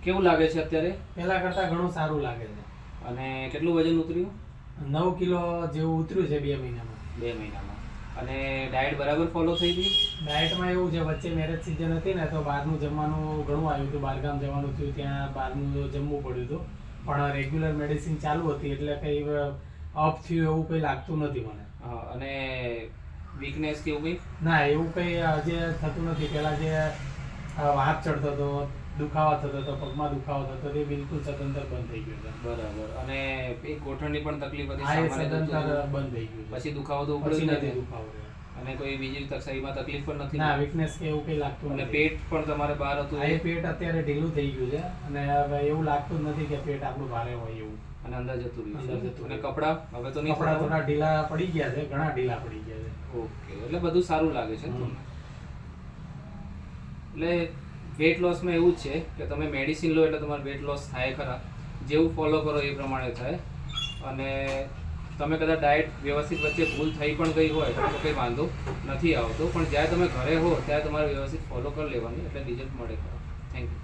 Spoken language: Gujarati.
કેવું લાગે છે અત્યારે? પહેલા કરતાં ઘણું સારું લાગે છે. અને કેટલું વજન ઉતર્યું? 9 કિલો જેવું ઉતર્યું છે 2 મહિનામાં. 2 મહિનામાં. અને ડાયટ બરાબર ફોલો થઈ હતી? ડાયટમાં એવું છે, વચ્ચે મેરેજ સિઝન હતી ને તો બહારનું જમવાનું ઘણું આવ્યું હતું, બહારગામ જવાનું થયું, ત્યાં બહારનું જમવું પડ્યું હતું. પણ રેગ્યુલર મેડિસિન ચાલુ હતી એટલે કંઈ અપ થયું એવું કંઈ લાગતું નથી મને. અને વીકનેસ કે એવું કંઈ? ના, એવું કંઈ આજે થતું નથી. પહેલાં જે વાંક ચડતો હતો, દુખાવા થતો હતો, પગમાં દુખાવો થતો હતો, એ બિલકુલ સદંતર બંધ થઈ ગયું છે. બરાબર. અને એક ગોઠણની પણ તકલીફ હતી, આ સામાન્ય સદંતર હતું. બંધ થઈ ગયું છે. પછી દુખાવો તો પછી ઉપડ્યો નથી નથી? દુખાવો રહ્યો. અને કોઈ બીજી શરીરમાં તકલીફ પણ નથી? ના, વીકનેસ કે એવું કંઈ લાગતું અને નથી. પેટ પણ તમારે બહાર હતું? આ પેટ અત્યારે ઢીલું થઈ ગયું છે અને હવે એવું લાગતું જ નથી કે પેટ આપણું ભારે હોય એવું. અને અંદર જતું રહ્યું અંદર છે. જતું અને રહ્યું. કપડાં હવે તો નહીં? કપડાં થોડા ઢીલા પડી ગયા છે, ઘણા ઢીલા પડી ગયા છે. ઓકે, એટલે બધું સારું લાગે છે તમને? એટલે વેટ લોસમાં એવું જ છે કે તમે મેડિસિન લો એટલે તમારું વેટ લોસ થાય ખરા, જેવું ફોલો કરો એ પ્રમાણે થાય. અને તમે કદાચ ડાયટ વ્યવસ્થિત વચ્ચે ભૂલ થઈ પણ ગઈ હોય તો કંઈ વાંધો નથી આવતો, પણ જ્યારે તમે ઘરે હો ત્યારે તમારે વ્યવસ્થિત ફોલો કરી લેવાની એટલે રિઝલ્ટ મળે ખરા. Thank you.